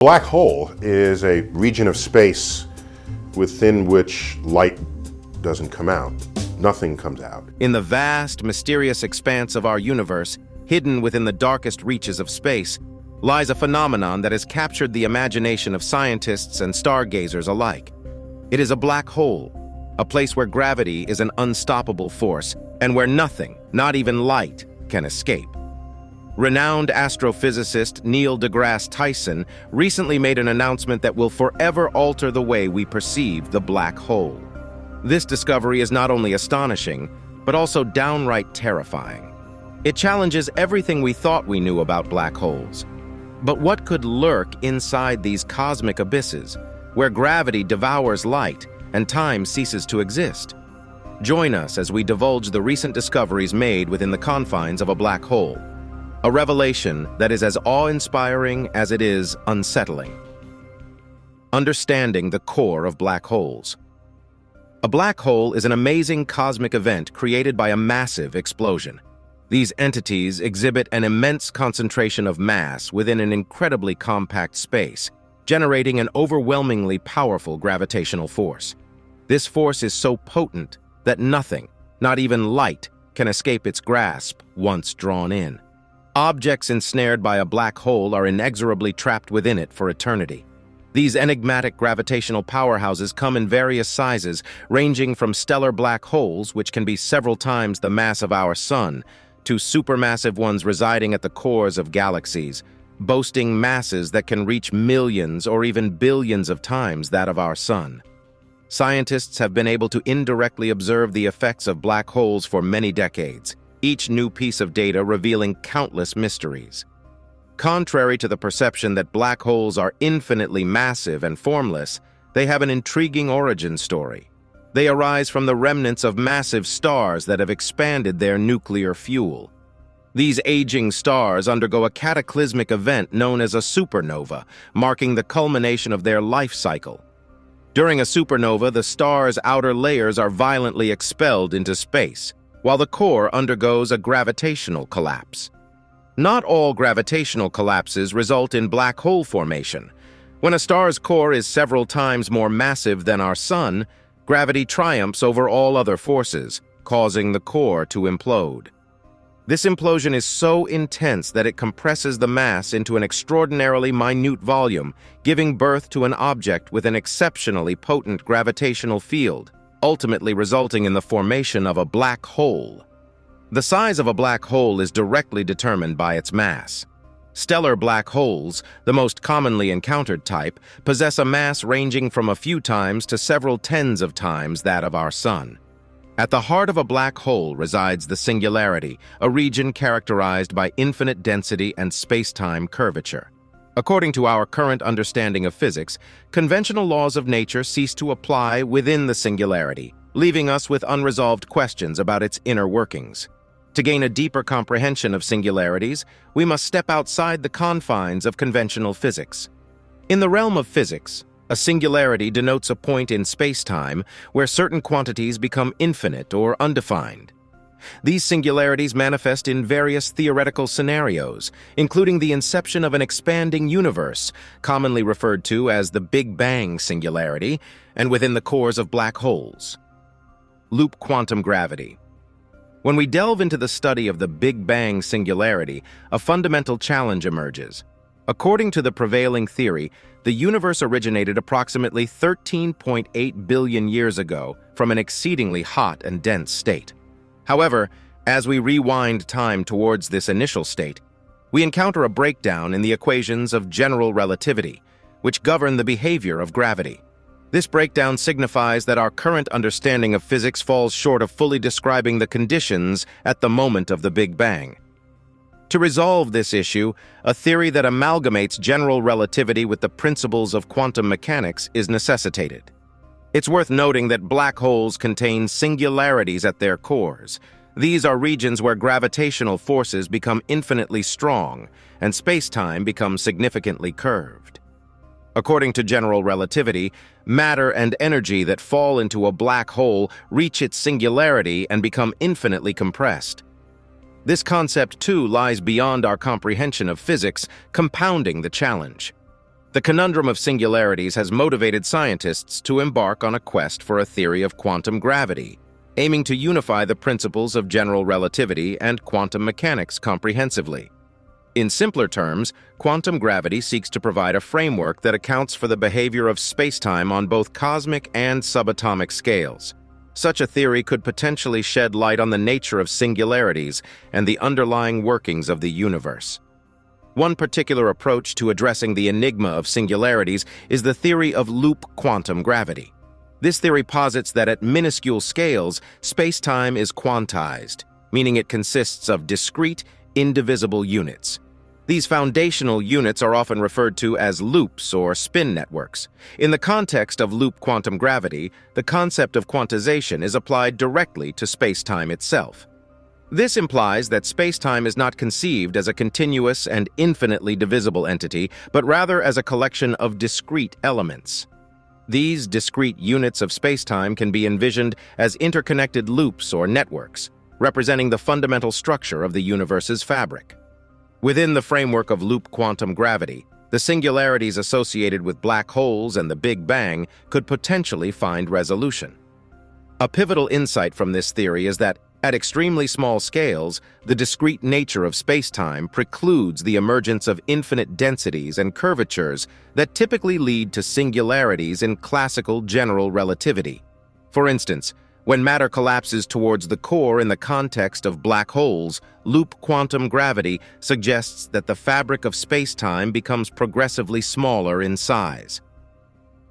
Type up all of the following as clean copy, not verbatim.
Black hole is a region of space within which light doesn't come out. Nothing comes out. In the vast, mysterious expanse of our universe, hidden within the darkest reaches of space, lies a phenomenon that has captured the imagination of scientists and stargazers alike. It is a black hole, a place where gravity is an unstoppable force and where nothing, not even light, can escape. Renowned astrophysicist Neil deGrasse Tyson recently made an announcement that will forever alter the way we perceive the black hole. This discovery is not only astonishing, but also downright terrifying. It challenges everything we thought we knew about black holes. But what could lurk inside these cosmic abysses, where gravity devours light and time ceases to exist? Join us as we divulge the recent discoveries made within the confines of a black hole. A revelation that is as awe-inspiring as it is unsettling. Understanding the core of black holes. A black hole is an amazing cosmic event created by a massive explosion. These entities exhibit an immense concentration of mass within an incredibly compact space, generating an overwhelmingly powerful gravitational force. This force is so potent that nothing, not even light, can escape its grasp once drawn in. Objects ensnared by a black hole are inexorably trapped within it for eternity. These enigmatic gravitational powerhouses come in various sizes, ranging from stellar black holes, which can be several times the mass of our Sun, to supermassive ones residing at the cores of galaxies, boasting masses that can reach millions or even billions of times that of our Sun. Scientists have been able to indirectly observe the effects of black holes for many decades, each new piece of data revealing countless mysteries. Contrary to the perception that black holes are infinitely massive and formless, they have an intriguing origin story. They arise from the remnants of massive stars that have expanded their nuclear fuel. These aging stars undergo a cataclysmic event known as a supernova, marking the culmination of their life cycle. During a supernova, the star's outer layers are violently expelled into space, while the core undergoes a gravitational collapse. Not all gravitational collapses result in black hole formation. When a star's core is several times more massive than our Sun, gravity triumphs over all other forces, causing the core to implode. This implosion is so intense that it compresses the mass into an extraordinarily minute volume, giving birth to an object with an exceptionally potent gravitational field, ultimately resulting in the formation of a black hole. The size of a black hole is directly determined by its mass. Stellar black holes, the most commonly encountered type, possess a mass ranging from a few times to several tens of times that of our Sun. At the heart of a black hole resides the singularity, a region characterized by infinite density and space-time curvature. According to our current understanding of physics, conventional laws of nature cease to apply within the singularity, leaving us with unresolved questions about its inner workings. To gain a deeper comprehension of singularities, we must step outside the confines of conventional physics. In the realm of physics, a singularity denotes a point in space-time where certain quantities become infinite or undefined. These singularities manifest in various theoretical scenarios, including the inception of an expanding universe, commonly referred to as the Big Bang singularity, and within the cores of black holes. Loop quantum gravity. When we delve into the study of the Big Bang singularity, a fundamental challenge emerges. According to the prevailing theory, the universe originated approximately 13.8 billion years ago from an exceedingly hot and dense state. However, as we rewind time towards this initial state, we encounter a breakdown in the equations of general relativity, which govern the behavior of gravity. This breakdown signifies that our current understanding of physics falls short of fully describing the conditions at the moment of the Big Bang. To resolve this issue, a theory that amalgamates general relativity with the principles of quantum mechanics is necessitated. It's worth noting that black holes contain singularities at their cores. These are regions where gravitational forces become infinitely strong and space-time becomes significantly curved. According to general relativity, matter and energy that fall into a black hole reach its singularity and become infinitely compressed. This concept, too, lies beyond our comprehension of physics, compounding the challenge. The conundrum of singularities has motivated scientists to embark on a quest for a theory of quantum gravity, aiming to unify the principles of general relativity and quantum mechanics comprehensively. In simpler terms, quantum gravity seeks to provide a framework that accounts for the behavior of spacetime on both cosmic and subatomic scales. Such a theory could potentially shed light on the nature of singularities and the underlying workings of the universe. One particular approach to addressing the enigma of singularities is the theory of loop quantum gravity. This theory posits that at minuscule scales, spacetime is quantized, meaning it consists of discrete, indivisible units. These foundational units are often referred to as loops or spin networks. In the context of loop quantum gravity, the concept of quantization is applied directly to spacetime itself. This implies that spacetime is not conceived as a continuous and infinitely divisible entity, but rather as a collection of discrete elements. These discrete units of spacetime can be envisioned as interconnected loops or networks, representing the fundamental structure of the universe's fabric. Within the framework of loop quantum gravity, the singularities associated with black holes and the Big Bang could potentially find resolution. A pivotal insight from this theory is that, at extremely small scales, the discrete nature of spacetime precludes the emergence of infinite densities and curvatures that typically lead to singularities in classical general relativity. For instance, when matter collapses towards the core in the context of black holes, loop quantum gravity suggests that the fabric of spacetime becomes progressively smaller in size.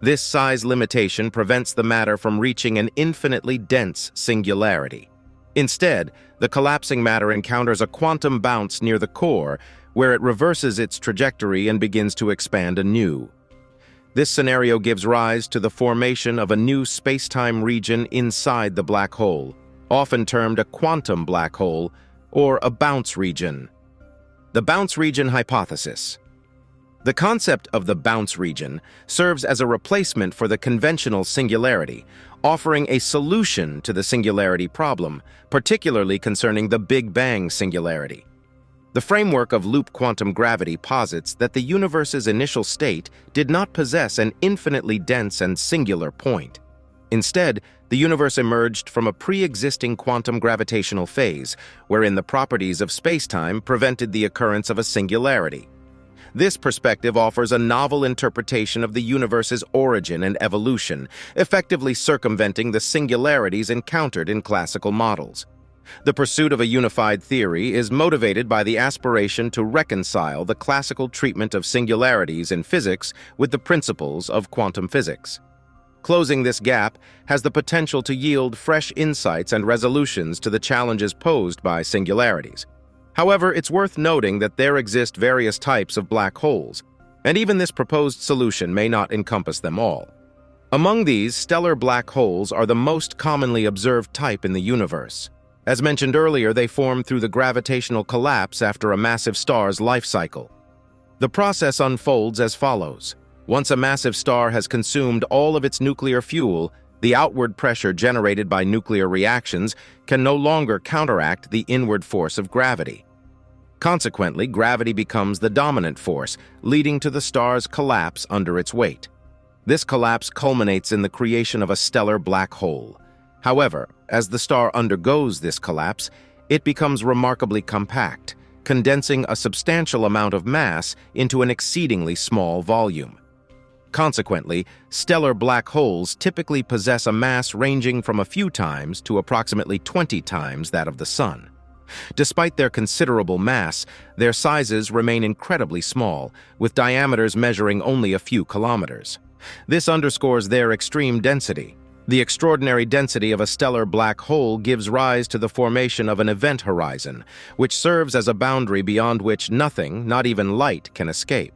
This size limitation prevents the matter from reaching an infinitely dense singularity. Instead, the collapsing matter encounters a quantum bounce near the core, where it reverses its trajectory and begins to expand anew. This scenario gives rise to the formation of a new spacetime region inside the black hole, often termed a quantum black hole or a bounce region. The bounce region hypothesis. The concept of the bounce region serves as a replacement for the conventional singularity, offering a solution to the singularity problem, particularly concerning the Big Bang singularity. The framework of loop quantum gravity posits that the universe's initial state did not possess an infinitely dense and singular point. Instead, the universe emerged from a pre-existing quantum gravitational phase, wherein the properties of spacetime prevented the occurrence of a singularity. This perspective offers a novel interpretation of the universe's origin and evolution, effectively circumventing the singularities encountered in classical models. The pursuit of a unified theory is motivated by the aspiration to reconcile the classical treatment of singularities in physics with the principles of quantum physics. Closing this gap has the potential to yield fresh insights and resolutions to the challenges posed by singularities. However, it's worth noting that there exist various types of black holes, and even this proposed solution may not encompass them all. Among these, stellar black holes are the most commonly observed type in the universe. As mentioned earlier, they form through the gravitational collapse after a massive star's life cycle. The process unfolds as follows. Once a massive star has consumed all of its nuclear fuel, the outward pressure generated by nuclear reactions can no longer counteract the inward force of gravity. Consequently, gravity becomes the dominant force, leading to the star's collapse under its weight. This collapse culminates in the creation of a stellar black hole. However, as the star undergoes this collapse, it becomes remarkably compact, condensing a substantial amount of mass into an exceedingly small volume. Consequently, stellar black holes typically possess a mass ranging from a few times to approximately 20 times that of the Sun. Despite their considerable mass, their sizes remain incredibly small, with diameters measuring only a few kilometers. This underscores their extreme density. The extraordinary density of a stellar black hole gives rise to the formation of an event horizon, which serves as a boundary beyond which nothing, not even light, can escape.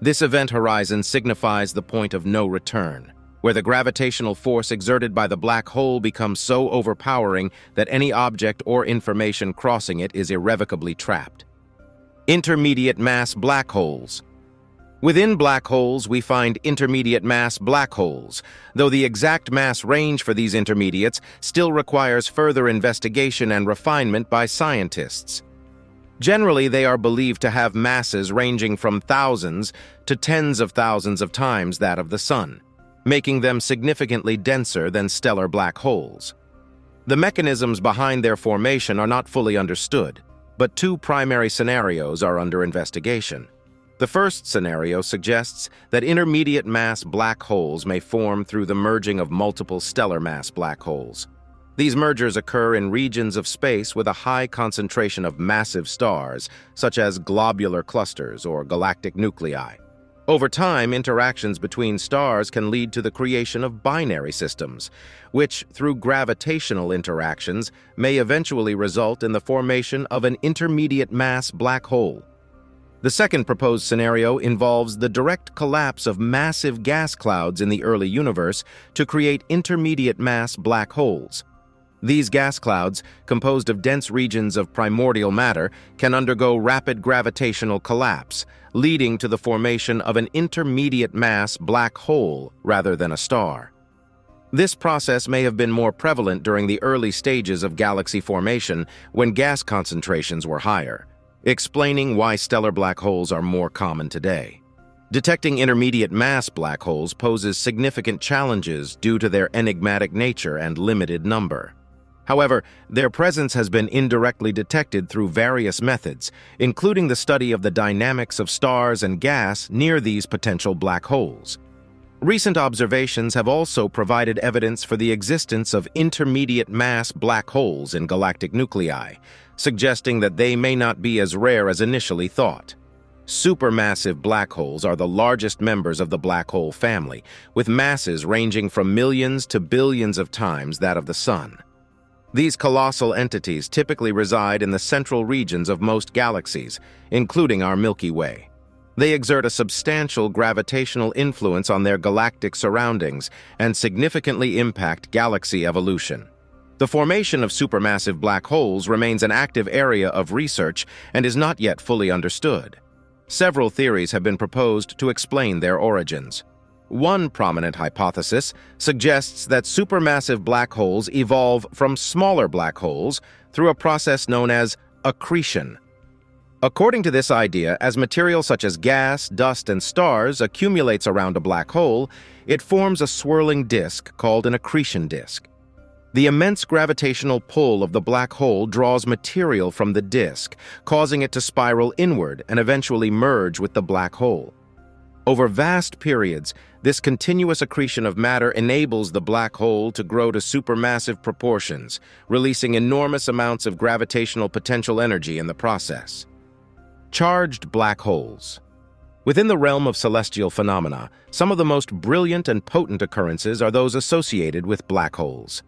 This event horizon signifies the point of no return, where the gravitational force exerted by the black hole becomes so overpowering that any object or information crossing it is irrevocably trapped. Intermediate mass black holes. Within black holes, we find intermediate mass black holes, though the exact mass range for these intermediates still requires further investigation and refinement by scientists. Generally, they are believed to have masses ranging from thousands to tens of thousands of times that of the Sun, making them significantly denser than stellar black holes. The mechanisms behind their formation are not fully understood, but two primary scenarios are under investigation. The first scenario suggests that intermediate mass black holes may form through the merging of multiple stellar mass black holes. These mergers occur in regions of space with a high concentration of massive stars, such as globular clusters or galactic nuclei. Over time, interactions between stars can lead to the creation of binary systems, which, through gravitational interactions, may eventually result in the formation of an intermediate mass black hole. The second proposed scenario involves the direct collapse of massive gas clouds in the early universe to create intermediate mass black holes. These gas clouds, composed of dense regions of primordial matter, can undergo rapid gravitational collapse, leading to the formation of an intermediate mass black hole rather than a star. This process may have been more prevalent during the early stages of galaxy formation when gas concentrations were higher, explaining why stellar black holes are more common today. Detecting intermediate mass black holes poses significant challenges due to their enigmatic nature and limited number. However, their presence has been indirectly detected through various methods, including the study of the dynamics of stars and gas near these potential black holes. Recent observations have also provided evidence for the existence of intermediate mass black holes in galactic nuclei, suggesting that they may not be as rare as initially thought. Supermassive black holes are the largest members of the black hole family, with masses ranging from millions to billions of times that of the Sun. These colossal entities typically reside in the central regions of most galaxies, including our Milky Way. They exert a substantial gravitational influence on their galactic surroundings and significantly impact galaxy evolution. The formation of supermassive black holes remains an active area of research and is not yet fully understood. Several theories have been proposed to explain their origins. One prominent hypothesis suggests that supermassive black holes evolve from smaller black holes through a process known as accretion. According to this idea, as material such as gas, dust, and stars accumulates around a black hole, it forms a swirling disk called an accretion disk. The immense gravitational pull of the black hole draws material from the disk, causing it to spiral inward and eventually merge with the black hole. Over vast periods, this continuous accretion of matter enables the black hole to grow to supermassive proportions, releasing enormous amounts of gravitational potential energy in the process. Charged black holes. Within the realm of celestial phenomena, some of the most brilliant and potent occurrences are those associated with black holes.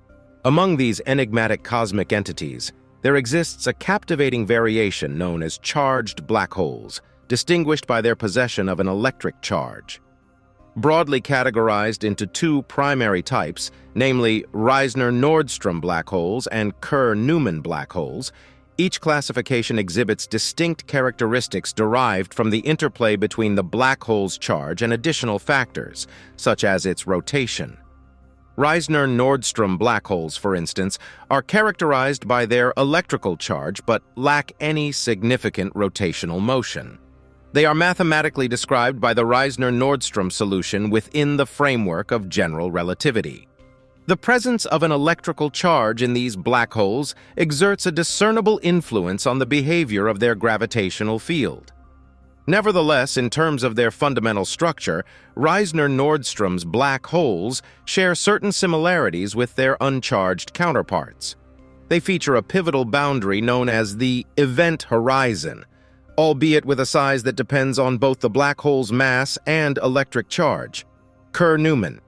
Among these enigmatic cosmic entities, there exists a captivating variation known as charged black holes, distinguished by their possession of an electric charge. Broadly categorized into two primary types, namely Reisner-Nordstrom black holes and Kerr-Newman black holes, each classification exhibits distinct characteristics derived from the interplay between the black hole's charge and additional factors, such as its rotation. Reisner-Nordstrom black holes, for instance, are characterized by their electrical charge but lack any significant rotational motion. They are mathematically described by the Reisner-Nordstrom solution within the framework of general relativity. The presence of an electrical charge in these black holes exerts a discernible influence on the behavior of their gravitational field. Nevertheless, in terms of their fundamental structure, Reisner-Nordstrom's black holes share certain similarities with their uncharged counterparts. They feature a pivotal boundary known as the event horizon, albeit with a size that depends on both the black hole's mass and electric charge. Kerr-Newman.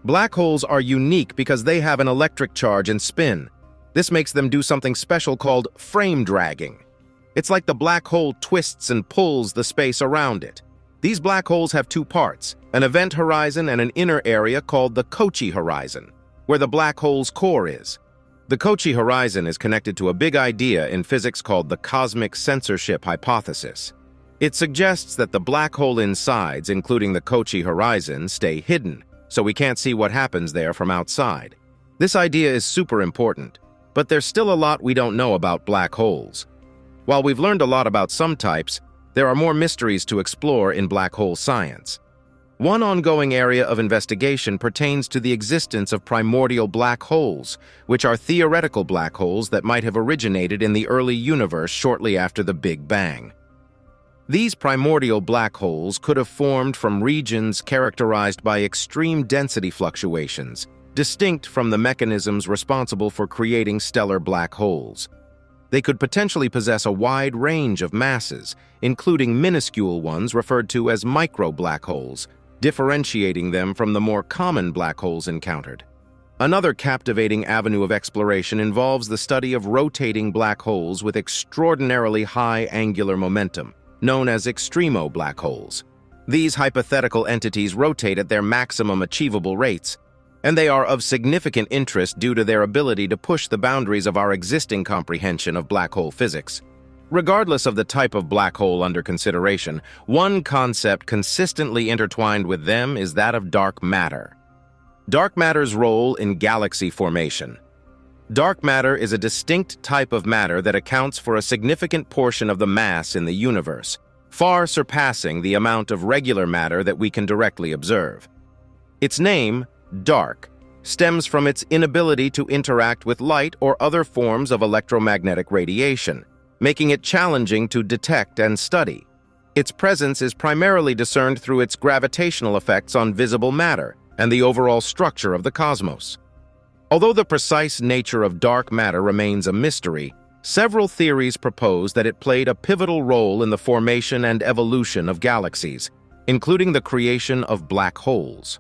Black holes are unique because they have an electric charge and spin. This makes them do something special called frame dragging. It's like the black hole twists and pulls the space around it. These black holes have two parts, an event horizon and an inner area called the Cauchy horizon, where the black hole's core is. The Cauchy horizon is connected to a big idea in physics called the cosmic censorship hypothesis. It suggests that the black hole insides, including the Cauchy horizon, stay hidden, so we can't see what happens there from outside. This idea is super important, but there's still a lot we don't know about black holes. While we've learned a lot about some types, there are more mysteries to explore in black hole science. One ongoing area of investigation pertains to the existence of primordial black holes, which are theoretical black holes that might have originated in the early universe shortly after the Big Bang. These primordial black holes could have formed from regions characterized by extreme density fluctuations, distinct from the mechanisms responsible for creating stellar black holes. They could potentially possess a wide range of masses, including minuscule ones referred to as micro-black holes, differentiating them from the more common black holes encountered. Another captivating avenue of exploration involves the study of rotating black holes with extraordinarily high angular momentum, known as extremo black holes. These hypothetical entities rotate at their maximum achievable rates, and they are of significant interest due to their ability to push the boundaries of our existing comprehension of black hole physics. Regardless of the type of black hole under consideration, one concept consistently intertwined with them is that of dark matter. Dark matter's role in galaxy formation. Dark matter is a distinct type of matter that accounts for a significant portion of the mass in the universe, far surpassing the amount of regular matter that we can directly observe. Its name, dark, stems from its inability to interact with light or other forms of electromagnetic radiation, making it challenging to detect and study. Its presence is primarily discerned through its gravitational effects on visible matter and the overall structure of the cosmos. Although the precise nature of dark matter remains a mystery, several theories propose that it played a pivotal role in the formation and evolution of galaxies, including the creation of black holes.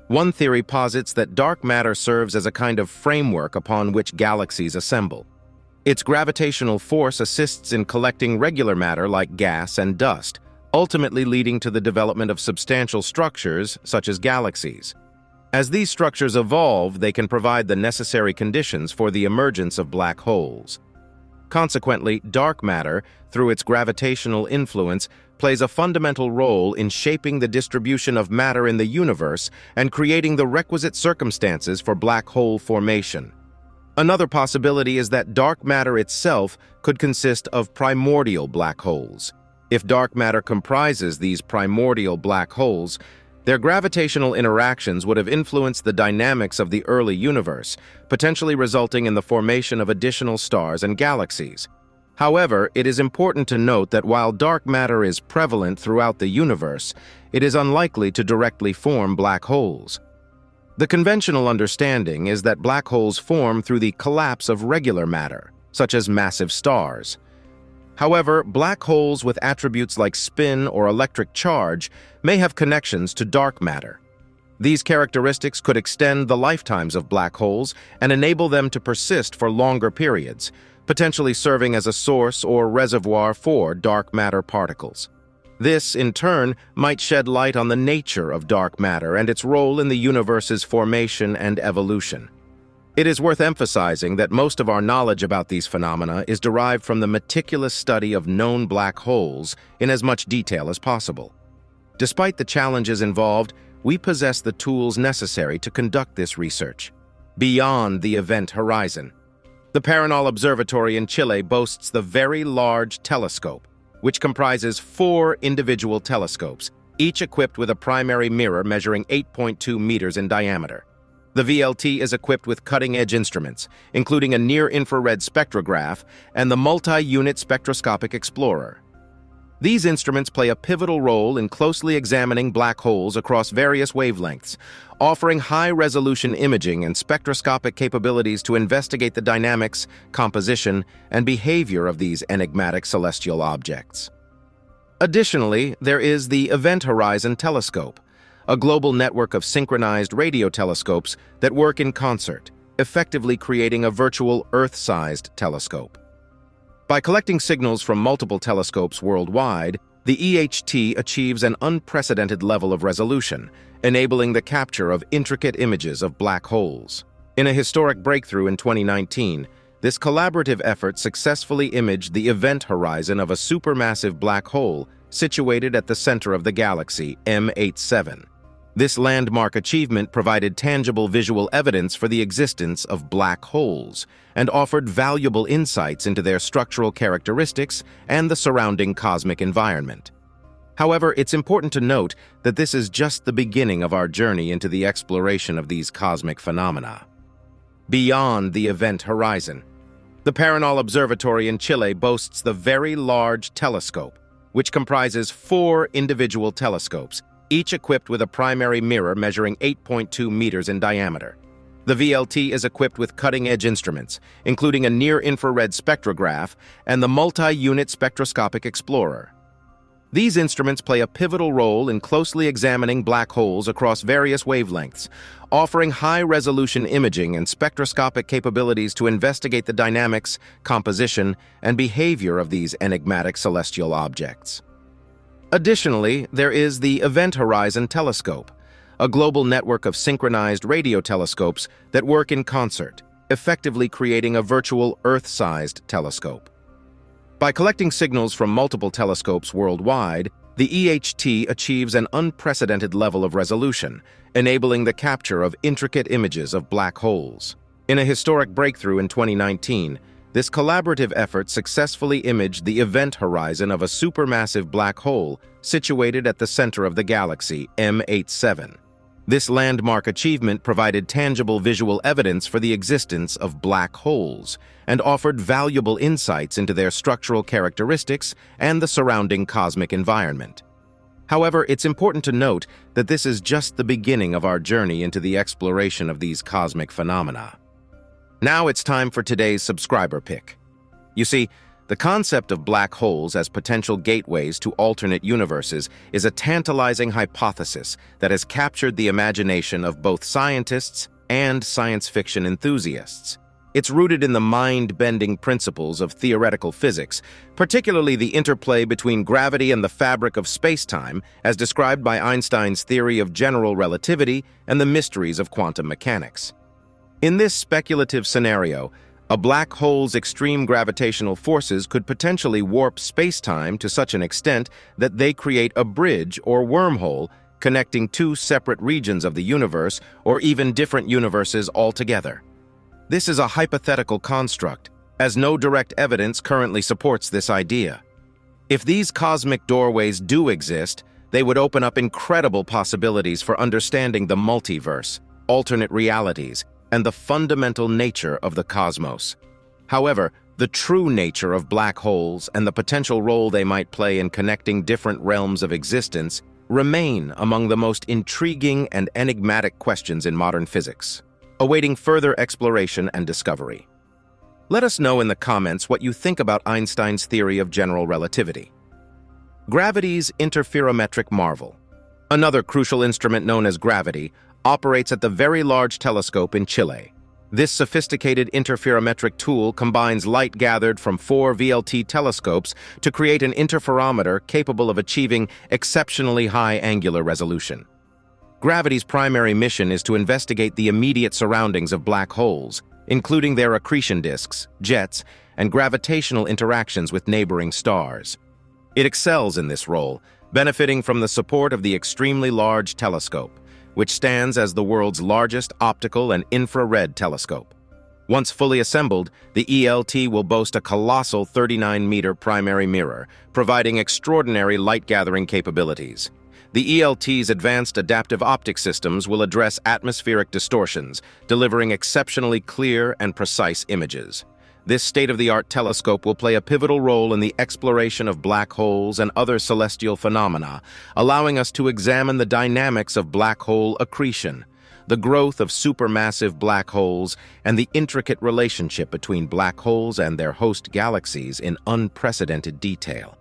One theory posits that dark matter serves as a kind of framework upon which galaxies assemble. Its gravitational force assists in collecting regular matter like gas and dust, ultimately leading to the development of substantial structures such as galaxies. As these structures evolve, they can provide the necessary conditions for the emergence of black holes. Consequently, dark matter, through its gravitational influence, plays a fundamental role in shaping the distribution of matter in the universe and creating the requisite circumstances for black hole formation. Another possibility is that dark matter itself could consist of primordial black holes. If dark matter comprises these primordial black holes, their gravitational interactions would have influenced the dynamics of the early universe, potentially resulting in the formation of additional stars and galaxies. However, it is important to note that while dark matter is prevalent throughout the universe, it is unlikely to directly form black holes. The conventional understanding is that black holes form through the collapse of regular matter, such as massive stars. However, black holes with attributes like spin or electric charge may have connections to dark matter. These characteristics could extend the lifetimes of black holes and enable them to persist for longer periods, potentially serving as a source or reservoir for dark matter particles. This, in turn, might shed light on the nature of dark matter and its role in the universe's formation and evolution. It is worth emphasizing that most of our knowledge about these phenomena is derived from the meticulous study of known black holes in as much detail as possible. Despite the challenges involved, we possess the tools necessary to conduct this research. Beyond the event horizon, the Paranal Observatory in Chile boasts the Very Large Telescope, which comprises 4 individual telescopes, each equipped with a primary mirror measuring 8.2 meters in diameter. The VLT is equipped with cutting-edge instruments, including a near-infrared spectrograph and the multi-unit spectroscopic explorer. These instruments play a pivotal role in closely examining black holes across various wavelengths, offering high-resolution imaging and spectroscopic capabilities to investigate the dynamics, composition, and behavior of these enigmatic celestial objects. Additionally, there is the Event Horizon Telescope, a global network of synchronized radio telescopes that work in concert, effectively creating a virtual Earth-sized telescope. By collecting signals from multiple telescopes worldwide, the EHT achieves an unprecedented level of resolution, enabling the capture of intricate images of black holes. In a historic breakthrough in 2019, this collaborative effort successfully imaged the event horizon of a supermassive black hole situated at the center of the galaxy, M87. This landmark achievement provided tangible visual evidence for the existence of black holes and offered valuable insights into their structural characteristics and the surrounding cosmic environment. However, it's important to note that this is just the beginning of our journey into the exploration of these cosmic phenomena. Beyond the event horizon, the Paranal Observatory in Chile boasts the Very Large Telescope, which comprises 4 individual telescopes, each equipped with a primary mirror measuring 8.2 meters in diameter. The VLT is equipped with cutting-edge instruments, including a near-infrared spectrograph and the multi-unit spectroscopic explorer. These instruments play a pivotal role in closely examining black holes across various wavelengths, offering high-resolution imaging and spectroscopic capabilities to investigate the dynamics, composition, and behavior of these enigmatic celestial objects. Additionally, there is the Event Horizon Telescope, a global network of synchronized radio telescopes that work in concert, effectively creating a virtual Earth-sized telescope. By collecting signals from multiple telescopes worldwide, the EHT achieves an unprecedented level of resolution, enabling the capture of intricate images of black holes. In a historic breakthrough in 2019, this collaborative effort successfully imaged the event horizon of a supermassive black hole situated at the center of the galaxy M87. This landmark achievement provided tangible visual evidence for the existence of black holes and offered valuable insights into their structural characteristics and the surrounding cosmic environment. However, it's important to note that this is just the beginning of our journey into the exploration of these cosmic phenomena. Now it's time for today's subscriber pick. You see, the concept of black holes as potential gateways to alternate universes is a tantalizing hypothesis that has captured the imagination of both scientists and science fiction enthusiasts. It's rooted in the mind-bending principles of theoretical physics, particularly the interplay between gravity and the fabric of space-time, as described by Einstein's theory of general relativity and the mysteries of quantum mechanics. In this speculative scenario, a black hole's extreme gravitational forces could potentially warp space-time to such an extent that they create a bridge or wormhole connecting 2 separate regions of the universe or even different universes altogether. This is a hypothetical construct, as no direct evidence currently supports this idea. If these cosmic doorways do exist, they would open up incredible possibilities for understanding the multiverse, alternate realities, and the fundamental nature of the cosmos. However, the true nature of black holes and the potential role they might play in connecting different realms of existence remain among the most intriguing and enigmatic questions in modern physics, awaiting further exploration and discovery. Let us know in the comments what you think about Einstein's theory of general relativity. Gravity's interferometric marvel. Another crucial instrument known as gravity operates at the Very Large Telescope in Chile. This sophisticated interferometric tool combines light gathered from 4 VLT telescopes to create an interferometer capable of achieving exceptionally high angular resolution. Gravity's primary mission is to investigate the immediate surroundings of black holes, including their accretion disks, jets, and gravitational interactions with neighboring stars. It excels in this role, benefiting from the support of the extremely large telescope, which stands as the world's largest optical and infrared telescope. Once fully assembled, the ELT will boast a colossal 39-meter primary mirror, providing extraordinary light-gathering capabilities. The ELT's advanced adaptive optic systems will address atmospheric distortions, delivering exceptionally clear and precise images. This state-of-the-art telescope will play a pivotal role in the exploration of black holes and other celestial phenomena, allowing us to examine the dynamics of black hole accretion, the growth of supermassive black holes, and the intricate relationship between black holes and their host galaxies in unprecedented detail.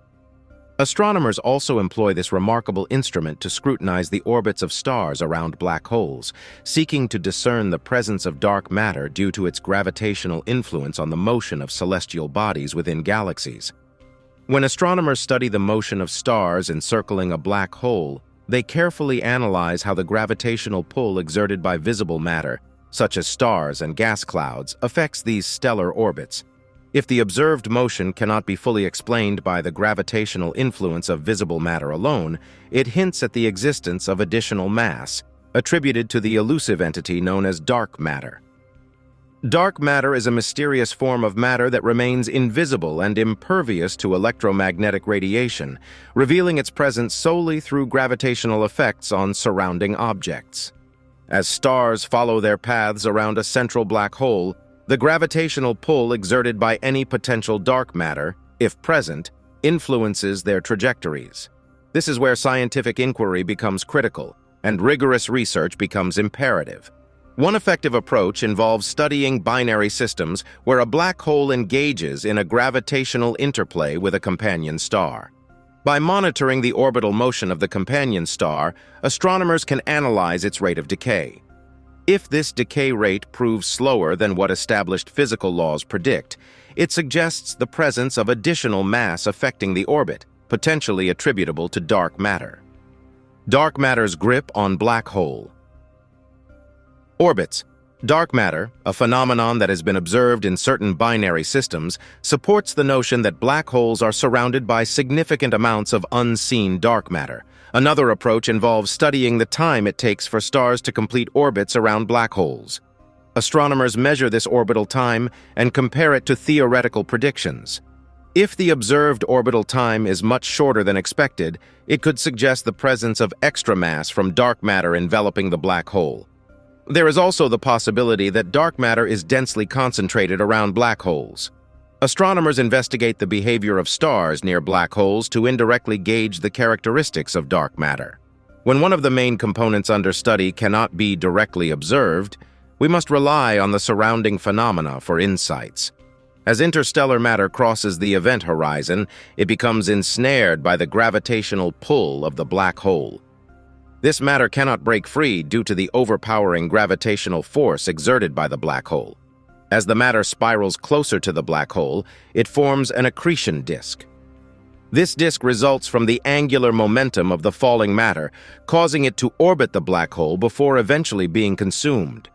Astronomers also employ this remarkable instrument to scrutinize the orbits of stars around black holes, seeking to discern the presence of dark matter due to its gravitational influence on the motion of celestial bodies within galaxies. When astronomers study the motion of stars encircling a black hole, they carefully analyze how the gravitational pull exerted by visible matter, such as stars and gas clouds, affects these stellar orbits. If the observed motion cannot be fully explained by the gravitational influence of visible matter alone, it hints at the existence of additional mass, attributed to the elusive entity known as dark matter. Dark matter is a mysterious form of matter that remains invisible and impervious to electromagnetic radiation, revealing its presence solely through gravitational effects on surrounding objects. As stars follow their paths around a central black hole, the gravitational pull exerted by any potential dark matter, if present, influences their trajectories. This is where scientific inquiry becomes critical, and rigorous research becomes imperative. One effective approach involves studying binary systems where a black hole engages in a gravitational interplay with a companion star. By monitoring the orbital motion of the companion star, astronomers can analyze its rate of decay. If this decay rate proves slower than what established physical laws predict, it suggests the presence of additional mass affecting the orbit, potentially attributable to dark matter. Dark matter's grip on black hole. Orbits. Dark matter, a phenomenon that has been observed in certain binary systems, supports the notion that black holes are surrounded by significant amounts of unseen dark matter. Another approach involves studying the time it takes for stars to complete orbits around black holes. Astronomers measure this orbital time and compare it to theoretical predictions. If the observed orbital time is much shorter than expected, it could suggest the presence of extra mass from dark matter enveloping the black hole. There is also the possibility that dark matter is densely concentrated around black holes. Astronomers investigate the behavior of stars near black holes to indirectly gauge the characteristics of dark matter. When one of the main components under study cannot be directly observed, we must rely on the surrounding phenomena for insights. As interstellar matter crosses the event horizon, it becomes ensnared by the gravitational pull of the black hole. This matter cannot break free due to the overpowering gravitational force exerted by the black hole. As the matter spirals closer to the black hole, it forms an accretion disk. This disk results from the angular momentum of the falling matter, causing it to orbit the black hole before eventually being consumed.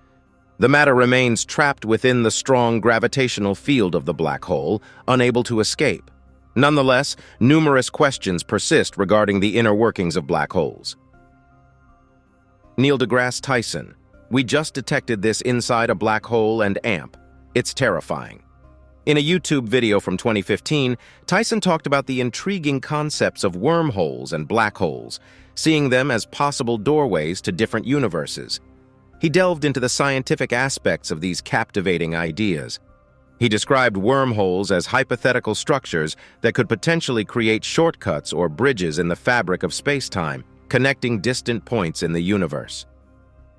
The matter remains trapped within the strong gravitational field of the black hole, unable to escape. Nonetheless, numerous questions persist regarding the inner workings of black holes. Neil deGrasse Tyson. We just detected this inside a black hole and AMP. It's terrifying. In a YouTube video from 2015, Tyson talked about the intriguing concepts of wormholes and black holes, seeing them as possible doorways to different universes. He delved into the scientific aspects of these captivating ideas. He described wormholes as hypothetical structures that could potentially create shortcuts or bridges in the fabric of space-time, connecting distant points in the universe.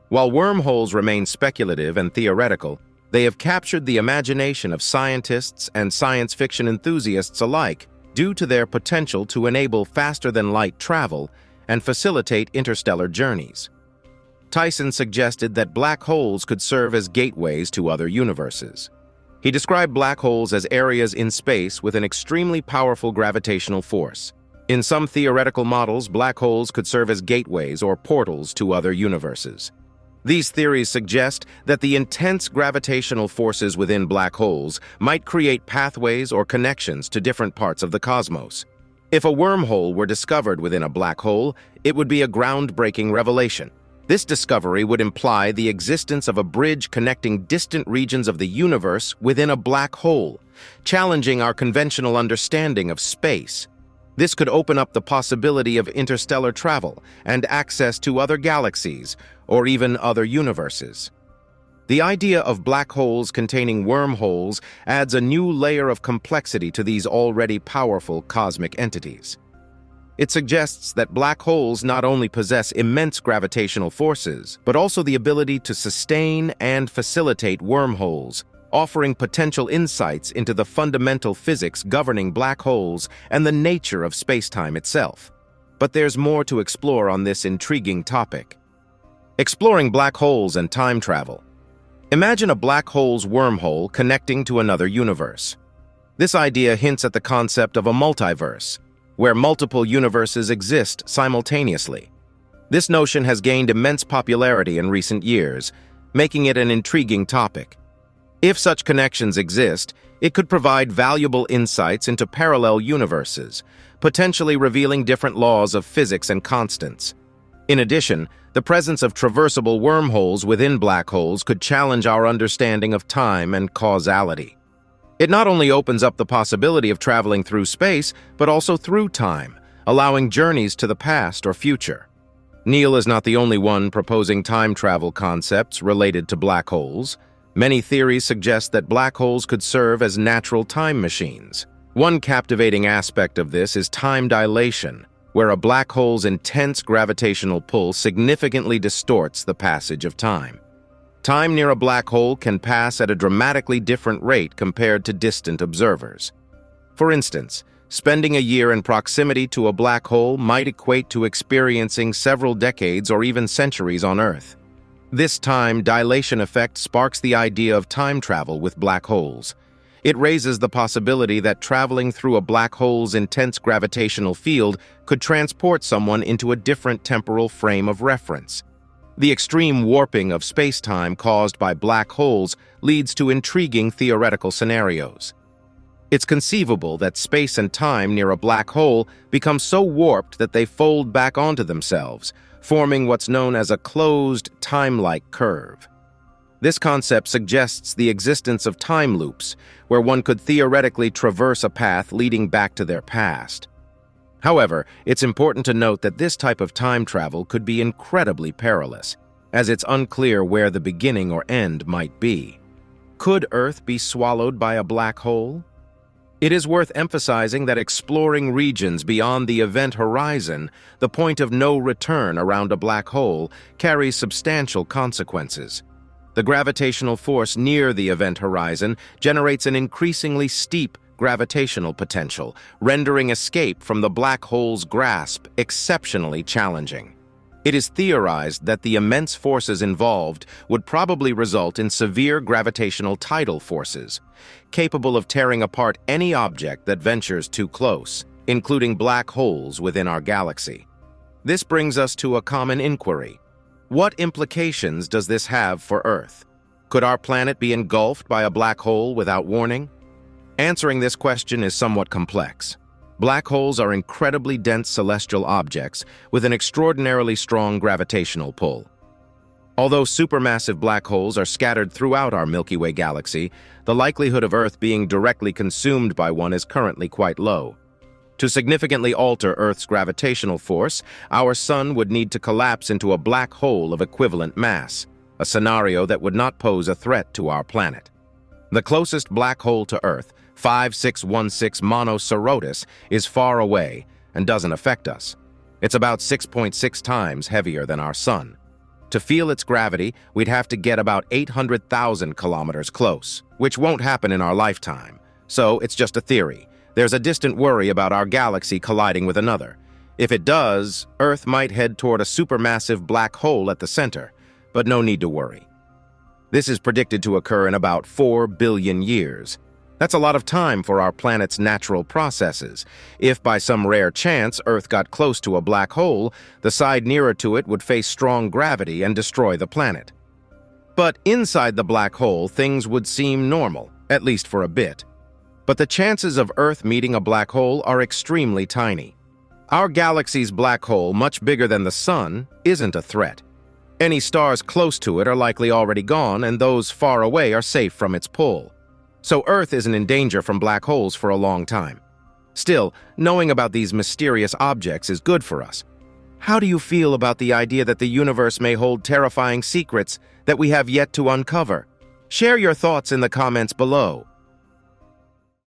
While wormholes remain speculative and theoretical, they have captured the imagination of scientists and science fiction enthusiasts alike due to their potential to enable faster-than-light travel and facilitate interstellar journeys. Tyson suggested that black holes could serve as gateways to other universes. He described black holes as areas in space with an extremely powerful gravitational force. In some theoretical models, black holes could serve as gateways or portals to other universes. These theories suggest that the intense gravitational forces within black holes might create pathways or connections to different parts of the cosmos. If a wormhole were discovered within a black hole, it would be a groundbreaking revelation. This discovery would imply the existence of a bridge connecting distant regions of the universe within a black hole, challenging our conventional understanding of space. This could open up the possibility of interstellar travel and access to other galaxies or even other universes. The idea of black holes containing wormholes adds a new layer of complexity to these already powerful cosmic entities. It suggests that black holes not only possess immense gravitational forces, but also the ability to sustain and facilitate wormholes, offering potential insights into the fundamental physics governing black holes and the nature of spacetime itself. But there's more to explore on this intriguing topic. Exploring black holes and time travel. Imagine a black hole's wormhole connecting to another universe. This idea hints at the concept of a multiverse, where multiple universes exist simultaneously. This notion has gained immense popularity in recent years, making it an intriguing topic. If such connections exist, It could provide valuable insights into parallel universes, potentially revealing different laws of physics and constants. In addition, the presence of traversable wormholes within black holes could challenge our understanding of time and causality. It not only opens up the possibility of traveling through space, but also through time, allowing journeys to the past or future. Neil is not the only one proposing time travel concepts related to black holes. Many theories suggest that black holes could serve as natural time machines. One captivating aspect of this is time dilation, where a black hole's intense gravitational pull significantly distorts the passage of time. Time near a black hole can pass at a dramatically different rate compared to distant observers. For instance, spending a year in proximity to a black hole might equate to experiencing several decades or even centuries on Earth. This time dilation effect sparks the idea of time travel with black holes. It raises the possibility that traveling through a black hole's intense gravitational field could transport someone into a different temporal frame of reference. The extreme warping of space-time caused by black holes leads to intriguing theoretical scenarios. It's conceivable that space and time near a black hole become so warped that they fold back onto themselves, forming what's known as a closed, time-like curve. This concept suggests the existence of time loops, where one could theoretically traverse a path leading back to their past. However, it's important to note that this type of time travel could be incredibly perilous, as it's unclear where the beginning or end might be. Could Earth be swallowed by a black hole? It is worth emphasizing that exploring regions beyond the event horizon, the point of no return around a black hole, carries substantial consequences. The gravitational force near the event horizon generates an increasingly steep gravitational potential, rendering escape from the black hole's grasp exceptionally challenging. It is theorized that the immense forces involved would probably result in severe gravitational tidal forces, capable of tearing apart any object that ventures too close, including black holes within our galaxy. This brings us to a common inquiry. What implications does this have for Earth? Could our planet be engulfed by a black hole without warning? Answering this question is somewhat complex. Black holes are incredibly dense celestial objects with an extraordinarily strong gravitational pull. Although supermassive black holes are scattered throughout our Milky Way galaxy, the likelihood of Earth being directly consumed by one is currently quite low. To significantly alter Earth's gravitational force, our Sun would need to collapse into a black hole of equivalent mass, a scenario that would not pose a threat to our planet. The closest black hole to Earth, 5616 Monocerotis, is far away and doesn't affect us. It's about 6.6 times heavier than our Sun. To feel its gravity, we'd have to get about 800,000 kilometers close, which won't happen in our lifetime. So it's just a theory. There's a distant worry about our galaxy colliding with another. If it does, Earth might head toward a supermassive black hole at the center, but no need to worry. This is predicted to occur in about 4 billion years. That's a lot of time for our planet's natural processes. If by some rare chance Earth got close to a black hole, the side nearer to it would face strong gravity and destroy the planet. But inside the black hole, things would seem normal, at least for a bit. But the chances of Earth meeting a black hole are extremely tiny. Our galaxy's black hole, much bigger than the Sun, isn't a threat. Any stars close to it are likely already gone, and those far away are safe from its pull. So Earth isn't in danger from black holes for a long time. Still, knowing about these mysterious objects is good for us. How do you feel about the idea that the universe may hold terrifying secrets that we have yet to uncover? Share your thoughts in the comments below.